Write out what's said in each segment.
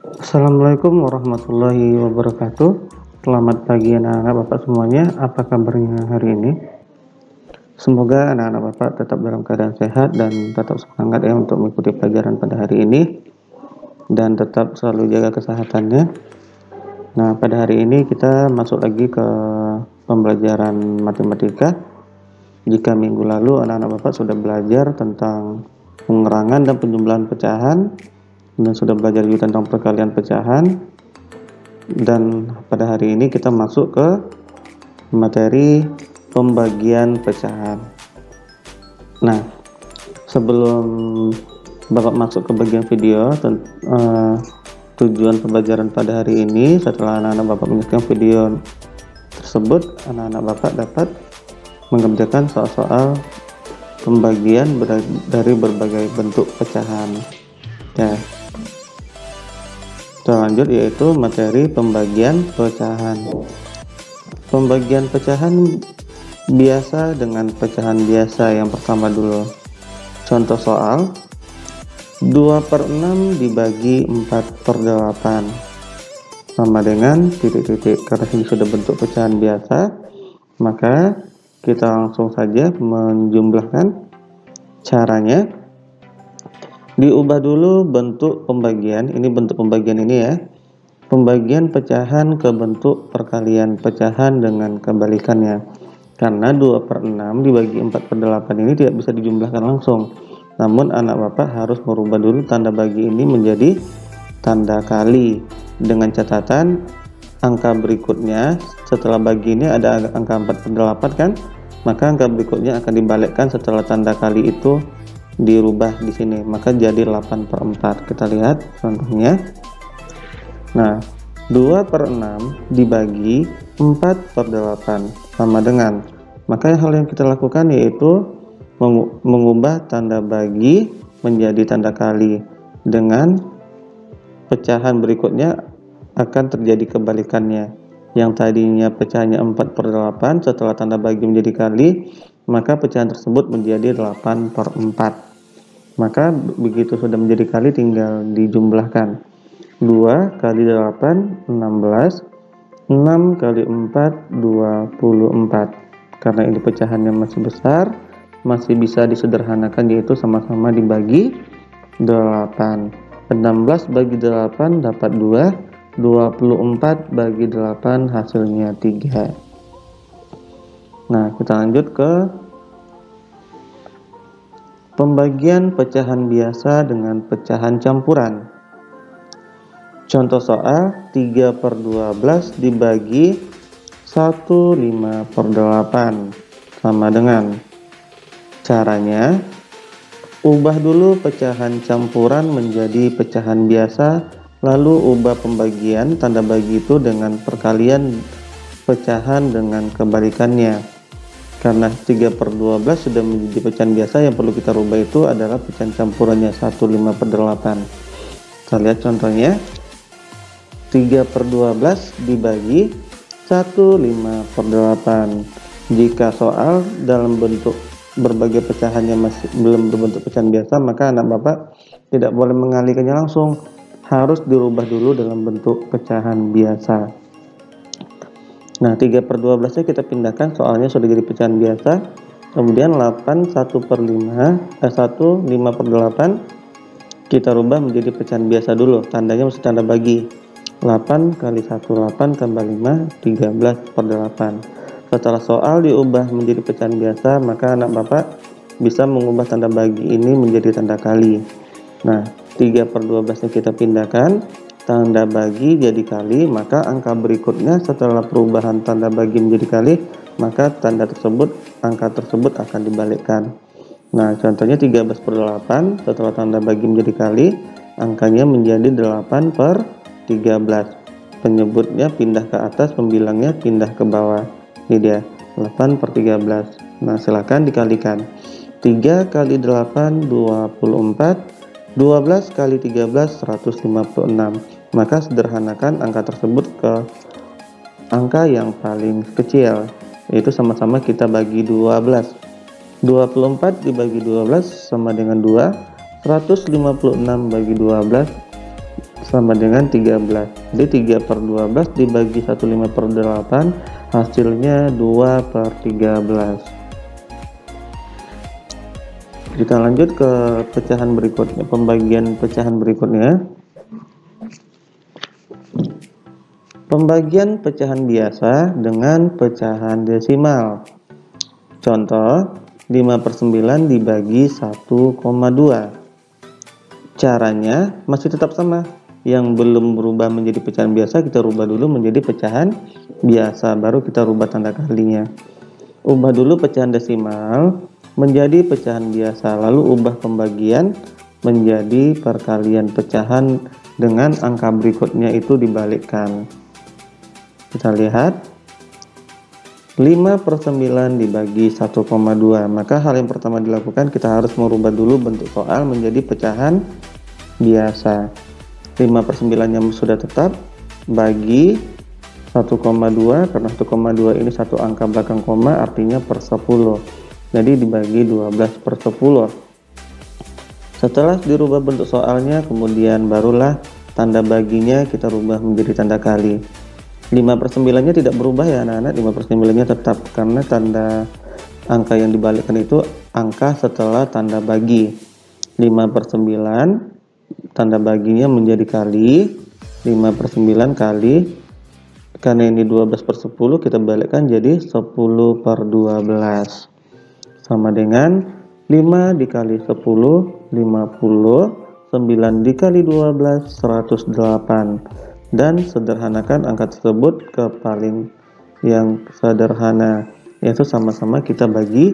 Assalamualaikum warahmatullahi wabarakatuh. Selamat pagi anak-anak Bapak semuanya. Apa kabarnya hari ini? Semoga anak-anak Bapak tetap dalam keadaan sehat dan tetap semangat ya untuk mengikuti pelajaran pada hari ini dan tetap selalu jaga kesehatannya. Nah, pada hari ini kita masuk lagi ke pembelajaran matematika. Jika minggu lalu anak-anak Bapak sudah belajar tentang pengurangan dan penjumlahan pecahan dan sudah belajar juga tentang perkalian pecahan, dan pada hari ini kita masuk ke materi pembagian pecahan. Nah, sebelum Bapak masuk ke bagian video tujuan pembelajaran pada hari ini, setelah anak-anak Bapak menyaksikan video tersebut, anak-anak Bapak dapat mengerjakan soal-soal pembagian dari berbagai bentuk pecahan. Ya, kita lanjut, yaitu materi pembagian pecahan. Pembagian pecahan biasa dengan pecahan biasa. Yang pertama dulu, contoh soal 2/6 dibagi 4/8 sama dengan titik-titik. Karena ini sudah bentuk pecahan biasa, maka kita langsung saja menjumlahkan. Caranya, diubah dulu bentuk pembagian. Ini bentuk pembagian ini ya. Pembagian pecahan ke bentuk perkalian pecahan dengan kebalikannya. Karena 2/6 dibagi 4/8 ini tidak bisa dijumlahkan langsung. Namun anak Bapak harus merubah dulu tanda bagi ini menjadi tanda kali. Dengan catatan angka berikutnya setelah bagi ini ada angka 4/8 kan? Maka angka berikutnya akan dibalikkan setelah tanda kali itu dirubah di sini, maka jadi 8/4. Kita lihat contohnya. Nah, 2/6 dibagi 4/8 sama dengan, maka hal yang kita lakukan yaitu mengubah tanda bagi menjadi tanda kali. Dengan pecahan berikutnya akan terjadi kebalikannya. Yang tadinya pecahannya 4/8, setelah tanda bagi menjadi kali, maka pecahan tersebut menjadi 8/4. Maka begitu sudah menjadi kali tinggal dijumlahkan. 2 kali 8 16, 6 kali 4 24. Karena ini pecahannya masih besar, masih bisa disederhanakan, yaitu sama-sama dibagi 8. 16 bagi 8 dapat 2, 24 bagi 8 hasilnya 3. Nah, kita lanjut ke pembagian pecahan biasa dengan pecahan campuran. Contoh soal 3/12 dibagi 1/5/8 sama dengan. Caranya, ubah dulu pecahan campuran menjadi pecahan biasa, lalu ubah pembagian tanda bagi itu dengan perkalian pecahan dengan kebalikannya. Karena 3/12 sudah menjadi pecahan biasa, yang perlu kita rubah itu adalah pecahan campurannya 1/5/8. Kita lihat contohnya. 3/12 dibagi 1/5/8. Jika soal dalam bentuk berbagai pecahannya masih belum berbentuk pecahan biasa, maka anak Bapak tidak boleh mengalihkannya langsung, harus dirubah dulu dalam bentuk pecahan biasa. Nah, 3/12 nya kita pindahkan, soalnya sudah jadi pecahan biasa. Kemudian 8 1/5/8 kita rubah menjadi pecahan biasa dulu, tandanya mesti tanda bagi. 8 kali 1 8 tambah 5 13/8. Setelah soal diubah menjadi pecahan biasa, maka anak Bapak bisa mengubah tanda bagi ini menjadi tanda kali. Nah, 3/12 nya kita pindahkan, tanda bagi jadi kali, maka angka berikutnya setelah perubahan tanda bagi menjadi kali, maka angka tersebut akan dibalikkan. Nah, contohnya 13/8, setelah tanda bagi menjadi kali, angkanya menjadi 8/13. Penyebutnya pindah ke atas, pembilangnya pindah ke bawah. Ini dia, 8/13. Nah, silakan dikalikan. 3 kali 8 24, 12 kali 13 156. Maka sederhanakan angka tersebut ke angka yang paling kecil, yaitu sama-sama kita bagi 12. 24 dibagi 12 sama dengan 2, 156 bagi 12 sama dengan 13. Jadi 3 per 12 dibagi 15 per 8 hasilnya 2 per 13. Kita lanjut ke pecahan berikutnya, pembagian pecahan berikutnya. Pembagian pecahan biasa dengan pecahan desimal. Contoh, 5 per 9 dibagi 1,2. Caranya masih tetap sama. Yang belum berubah menjadi pecahan biasa, kita rubah dulu menjadi pecahan biasa, baru kita rubah tanda kalinya. Ubah dulu pecahan desimal menjadi pecahan biasa, lalu ubah pembagian menjadi perkalian pecahan dengan angka berikutnya itu dibalikkan. Kita lihat 5 per 9 dibagi 1,2. Maka hal yang pertama dilakukan, kita harus merubah dulu bentuk soal menjadi pecahan biasa. 5 per 9 nya sudah tetap, bagi 1,2, karena 1,2 ini satu angka belakang koma, artinya per 10. Jadi dibagi 12 per 10. Setelah dirubah bentuk soalnya, kemudian barulah tanda baginya kita rubah menjadi tanda kali. 5 per 9 nya tidak berubah ya anak-anak, 5 per 9 nya tetap, karena tanda angka yang dibalikkan itu angka setelah tanda bagi. 5 per 9 tanda baginya menjadi kali, 5 per 9 kali, karena ini 12 per 10 kita balikkan jadi 10 per 12 sama dengan 5 dikali 10 50, 9 dikali 12 108. Dan sederhanakan angka tersebut ke paling yang sederhana, yaitu sama-sama kita bagi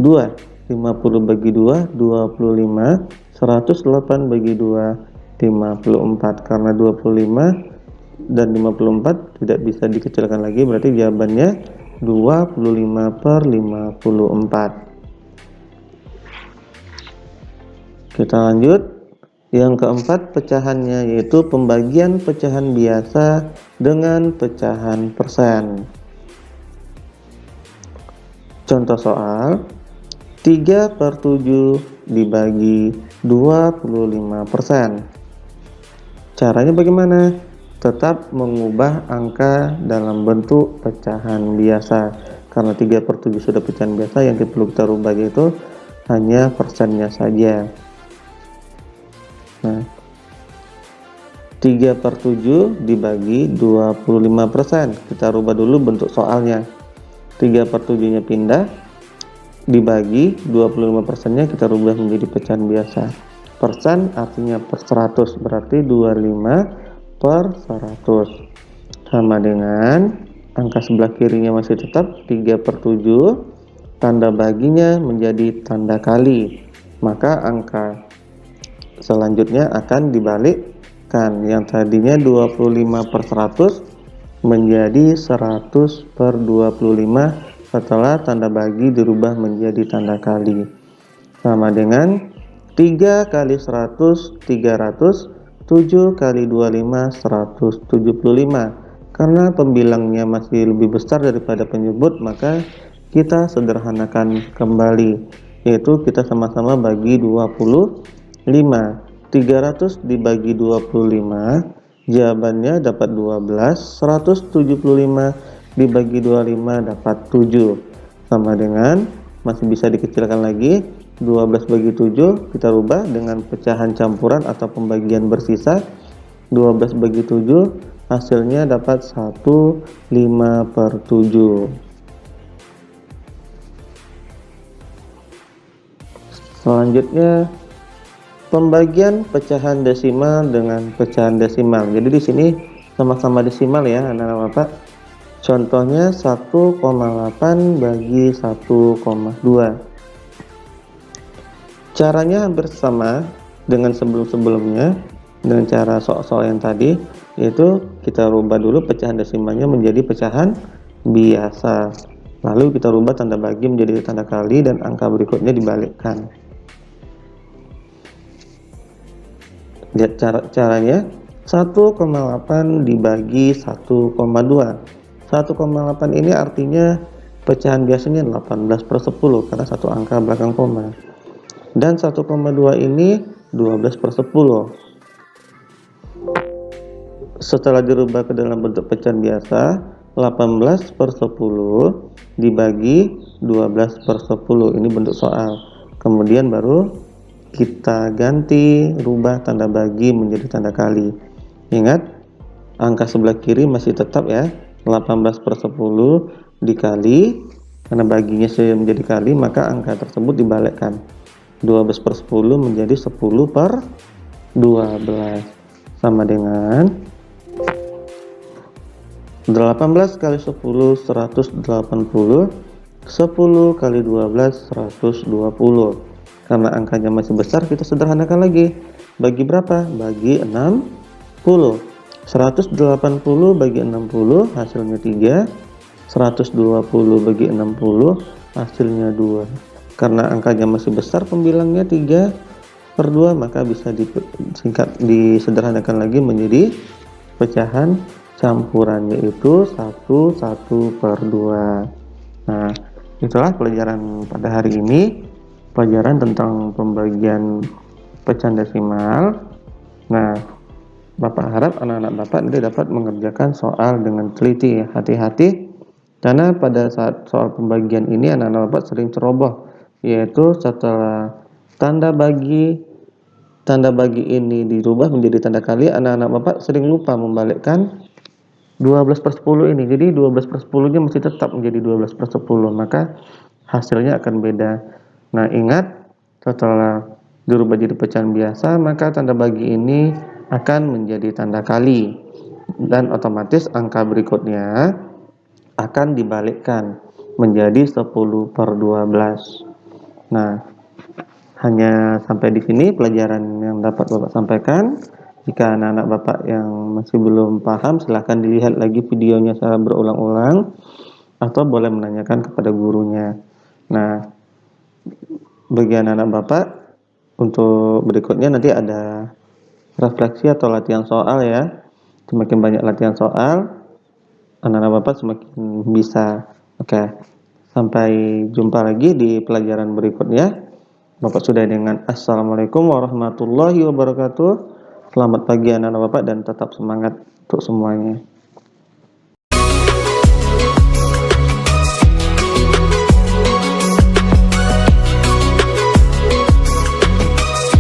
2. 50 bagi 2 25, 108 bagi 2 54. Karena 25 dan 54 tidak bisa dikecilkan lagi, berarti jawabannya 25 per 54. Kita lanjut. Yang keempat pecahannya, yaitu pembagian pecahan biasa dengan pecahan persen. Contoh soal 3 per 7 dibagi 25%. Caranya bagaimana? Tetap mengubah angka dalam bentuk pecahan biasa. Karena 3 per 7 sudah pecahan biasa, yang perlu kita rubah yaitu hanya persennya saja. Nah, 3 per 7 dibagi 25%. Kita rubah dulu bentuk soalnya. 3 per 7 nya pindah, dibagi 25% nya kita rubah menjadi pecahan biasa. Persen artinya per 100, berarti 25 per 100 sama dengan angka sebelah kirinya masih tetap 3 per 7, tanda baginya menjadi tanda kali, maka angka selanjutnya akan dibalikkan, yang tadinya 25 per 100 menjadi 100 per 25 setelah tanda bagi dirubah menjadi tanda kali, sama dengan 3 kali 100 300, 7 kali 25 175. Karena pembilangnya masih lebih besar daripada penyebut, maka kita sederhanakan kembali, yaitu kita sama-sama bagi 25. 300 dibagi 25, jawabannya dapat 12. 175 dibagi 25 dapat 7, sama dengan, masih bisa dikecilkan lagi, 12 bagi 7 kita rubah dengan pecahan campuran atau pembagian bersisa. 12 bagi 7 hasilnya dapat 1 5 per 7. Selanjutnya pembagian pecahan desimal dengan pecahan desimal. Jadi di sini sama-sama desimal ya anak-anak Bapak. Contohnya 1,8 bagi 1,2. Caranya hampir sama dengan sebelum-sebelumnya, dengan cara soal-soal yang tadi, yaitu kita rubah dulu pecahan desimalnya menjadi pecahan biasa. Lalu kita rubah tanda bagi menjadi tanda kali dan angka berikutnya dibalikkan. Lihat caranya, 1,8 dibagi 1,2. 1,8 ini artinya pecahan biasanya 18 per 10 karena satu angka belakang koma. Dan 1,2 ini 12 per 10. setelah dirubah ke dalam bentuk pecahan biasa, 18/10 dibagi 12/10, ini bentuk soal. Kemudian baru kita ganti, rubah tanda bagi menjadi tanda kali. Ingat, angka sebelah kiri masih tetap ya, 18/10 dikali, karena baginya menjadi kali, maka angka tersebut dibalikkan. 12/10 menjadi 10/12, sama dengan 18 kali 10 180, 10 kali 12 120. Karena angkanya masih besar, kita sederhanakan lagi. Bagi berapa? Bagi 60. 180 bagi 60 hasilnya 3. 120 bagi 60 hasilnya 2. Karena angkanya masih besar, pembilangnya 3/2, maka bisa disederhanakan lagi menjadi pecahan campuran, yaitu 1/2. Nah, itulah pelajaran pada hari ini, pelajaran tentang pembagian pecahan desimal. Nah, Bapak harap anak-anak Bapak nanti dapat mengerjakan soal dengan teliti ya. Hati-hati, karena pada saat soal pembagian ini anak-anak Bapak sering ceroboh, yaitu setelah tanda bagi ini dirubah menjadi tanda kali, anak-anak Bapak sering lupa membalikkan 12/10 ini. Jadi 12/10 nya masih tetap menjadi 12/10, maka hasilnya akan beda. Nah, ingat, setelah dirubah jadi pecahan biasa, maka tanda bagi ini akan menjadi tanda kali, dan otomatis angka berikutnya akan dibalikkan menjadi 10/12. Nah, hanya sampai di sini pelajaran yang dapat Bapak sampaikan. Jika anak-anak Bapak yang masih belum paham, silahkan dilihat lagi videonya secara berulang-ulang, atau boleh menanyakan kepada gurunya. Nah, bagi anak-anak Bapak, untuk berikutnya nanti ada refleksi atau latihan soal ya. Semakin banyak latihan soal, anak-anak Bapak semakin bisa. Oke, sampai jumpa lagi di pelajaran berikutnya. Bapak sudah dengan Assalamualaikum warahmatullahi wabarakatuh. Selamat pagi anak-anak Bapak, dan tetap semangat untuk semuanya.